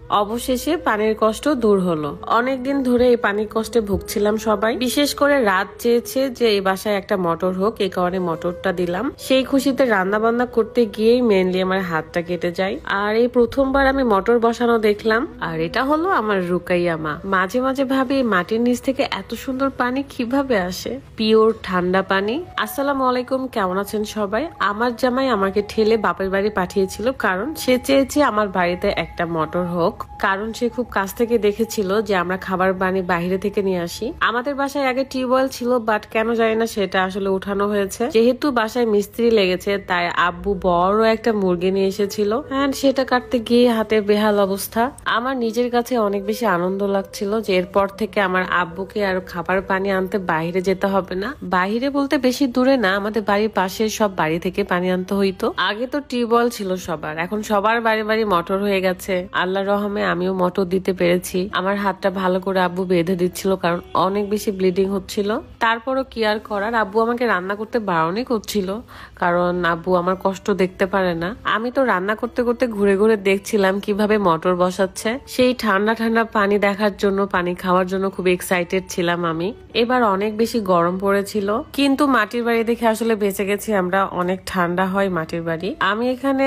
অবশেষে পানির কষ্ট দূর হলো। অনেকদিন ধরে এই পানির কষ্টে ভুগছিলাম সবাই, বিশেষ করে রাত চেয়েছে যে এই বাসায় একটা মোটর হোক, এই কারণে মোটরটা দিলাম। সেই খুশিতে রান্না বান্না করতে গিয়েই মেনলি আমার হাতটা কেটে যায়। আর এই প্রথমবার আমি মোটর বসানো দেখলাম, আর এটা হলো আমার রুকাইয়া মা। মাঝে মাঝে ভাবি মাটির নিচ থেকে এত সুন্দর পানি কিভাবে আসে, পিওর ঠান্ডা পানি। আসসালামু আলাইকুম, কেমন আছেন সবাই? আমার জামাই আমাকে ঠেলে বাপের বাড়ি পাঠিয়েছিল, কারণ সে চেয়েছে আমার বাড়িতে একটা মোটর হোক, কারণ সে খুব কাছ থেকে দেখেছিল যে আমরা খাবার পানি বাইরে থেকে নিয়ে আসি। আমাদের বাসায় আগে টিউবওয়েল ছিল, বাট কেন জানি না সেটা আসলে উঠানো হয়েছে। যেহেতু বাসায় মিস্ত্রি লেগেছে, তাই আব্বু বড় একটা মুরগি নিয়ে এসেছিল, এন্ড সেটা কাটতে গিয়ে হাতে বেহাল অবস্থা। আমার নিজের কাছে অনেক বেশি আনন্দ লাগছিল যে এরপর থেকে আমার আব্বুকে আর খাবার পানি আনতে বাইরে যেতে হবে না। বাইরে বলতে বেশি দূরে না, আমাদের বাড়ির পাশে সব বাড়ি থেকে পানি আনতে হইতো। আগে তো টিউবওয়েল ছিল সবার, এখন সবার বাড়ি বাড়ি মোটর হয়ে গেছে। আল্লাহর রহমে আমিও মোটর দিতে পেরেছি। আমার হাতটা ভালো করে আব্বু বেঁধে দিচ্ছিল, কারণ অনেক বেশি ব্লিডিং হচ্ছিল। তারপরও কি আর করার, আব্বু আমাকে রান্না করতে বারণই করছিল, কারণ আব্বু আমার কষ্ট দেখতে পারে না। আমি তো রান্না করতে করতে ঘুরে ঘুরে দেখছিলাম কিভাবে মোটর বসাচ্ছে। সেই ঠান্ডা ঠান্ডা পানি দেখার জন্য, পানি খাওয়ার জন্য খুব এক্সাইটেড ছিলাম আমি। এবার অনেক বেশি গরম পড়েছিল, কিন্তু মাটির বাড়ি দেখে আসলে বেঁচে গেছি আমরা। অনেক ঠান্ডা হয় মাটির বাড়ি। আমি এখানে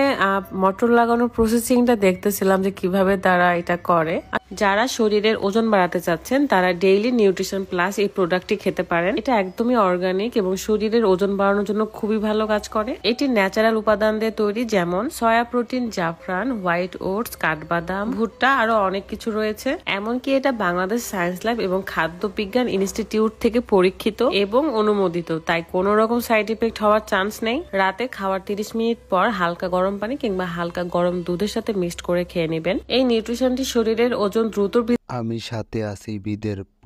মোটর লাগানোর প্রসেসিংটা দেখতেছিলাম যে কিভাবে তারা এটা করে। যারা শরীরের ওজন বাড়াতে চাচ্ছেন তারা ডেইলি নিউট্রিশন প্লাস এই প্রোডাক্টটি খেতে পারেন। এটা একদমই অর্গানিক এবং শরীরের ওজন বাড়ানোর জন্য খুবই ভালো কাজ করে। এটি ন্যাচারাল উপাদান দিয়ে তৈরি, যেমন সয়া প্রোটিন, জাফরান, হোয়াইট ওটস, কাঠবাদাম, ভুট্টা, আরো অনেক কিছু রয়েছে। এমনকি এটা বাংলাদেশ সায়েন্স ল্যাব এবং খাদ্য বিজ্ঞান ইনস্টিটিউট থেকে পরীক্ষিত এবং অনুমোদিত, তাই কোনো রকম সাইড ইফেক্ট হওয়ার চান্স নেই। রাতে খাওয়ার 30 মিনিট পর হালকা গরম পানি কিংবা হালকা গরম দুধের সাথে মিক্সড করে খেয়ে নেবেন। এই নিউট্রিশনটি শরীরের ওজন দ্রুত। আমি সাথে আছি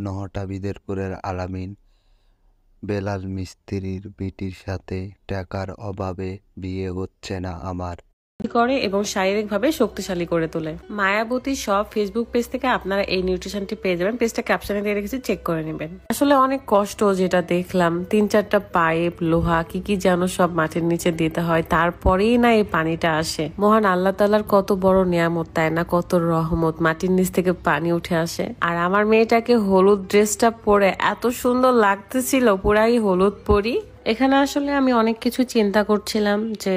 নহটা বিদেরপুরের আলামিন। বেলাল মিস্ত্রির বিটির সাথে টাকার অভাবে বিয়ে হচ্ছে না আমার। করে এবং শারীরিকভাবে শক্তিশালী করে তোলে। মায়াবতী সব ফেসবুক পেজ থেকে আপনারা এই নিউট্রিশনটি পেয়ে যাবেন। পেজটা ক্যাপশনে দিয়ে রেখেছি, চেক করে নেবেন। আসলে অনেক কষ্ট যেটা দেখলাম, 3-4টা পাইপ, লোহা, কি কি যেন সব মাটির নিচে দিতে হয়, তারপরেই না এই পানিটা আসে। মহান আল্লাহ তাআলার কত বড় নিয়ামত, তাই না? কত রহমত, মাটির নিচ থেকে পানি উঠে আসে। আর আমার মেয়েটাকে হলুদ ড্রেসটা পরে এত সুন্দর লাগতেছিল, পুরাই হলুদ পরি। এখানে আসলে আমি অনেক কিছু চিন্তা করছিলাম যে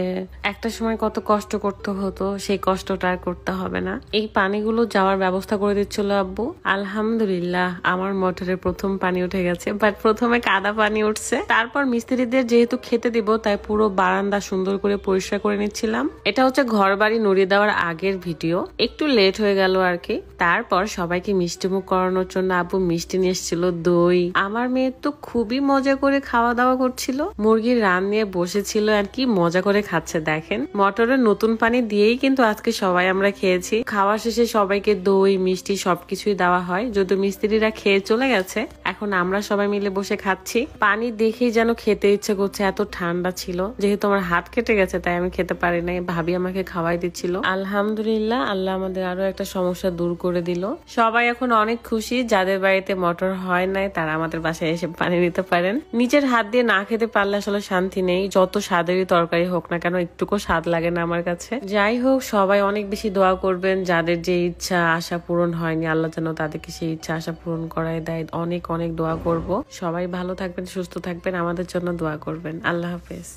একটা সময় কত কষ্ট করতে হতো, সেই কষ্টটা আর করতে হবে না। এই পানিগুলো যাওয়ার ব্যবস্থা করে দিচ্ছিল আব্বু। আলহামদুলিল্লাহ, আমার মোটরে প্রথম পানি উঠে গেছে, বাট প্রথমে কাদা পানি উঠছে। তারপর মিস্ত্রিদের যেহেতু খেতে দিব, তাই পুরো বারান্দা সুন্দর করে পরিষ্কার করে নিচ্ছিলাম। এটা হচ্ছে ঘর বাড়ি নুড়ি দেওয়ার আগের ভিডিও, একটু লেট হয়ে গেল আর কি। তারপর সবাইকে মিষ্টিমুখ করানোর জন্য আব্বু মিষ্টি নিয়ে এসেছিল, দই। আমার মেয়ে তো খুবই মজা করে খাওয়া দাওয়া করছিল, মুরগির রান নিয়ে বসেছিল আর কি মজা করে খাচ্ছে দেখেন। মোটরের নতুন পানি দিয়েই কিন্তু আজকে সবাই আমরা খেয়েছি। খাওয়া শেষে সবাইকে দই, মিষ্টি সবকিছুই দেওয়া হয়, যদিও মিস্ত্রিরা খেয়ে চলে গেছে। এখন আমরা সবাই মিলে বসে খাচ্ছি। পানি দেখেই যেন খেতে ইচ্ছে করছে, এত ঠান্ডা ছিল। যেহেতু আমার হাত কেটে গেছে তাই আমি খেতে পারি নাই, ভাবি আমাকে খাওয়াই দিচ্ছিল। আলহামদুলিল্লাহ, আল্লাহ আমাদের আরো একটা সমস্যা দূর করে দিল। সবাই এখন অনেক খুশি। যাদের বাড়িতে মোটর হয় নাই তারা আমাদের বাসায় এসে পানি নিতে পারেন। নিজের হাত দিয়ে না খেতে পারলে আসলে শান্তি নেই। যত স্বাদেরই তরকারি হোক না কেন, একটুকু স্বাদ লাগে না আমার কাছে। যাই হোক, সবাই অনেক বেশি দোয়া করবেন। যাদের যে ইচ্ছা আশা পূরণ হয়নি, আল্লাহ যেন তাদেরকে সেই ইচ্ছা আশা পূরণ করায় দেয়। অনেক অনেক দোয়া করব। সবাই ভালো থাকবেন, সুস্থ থাকবেন, আমাদের জন্য দোয়া করবেন। আল্লাহ হাফেজ।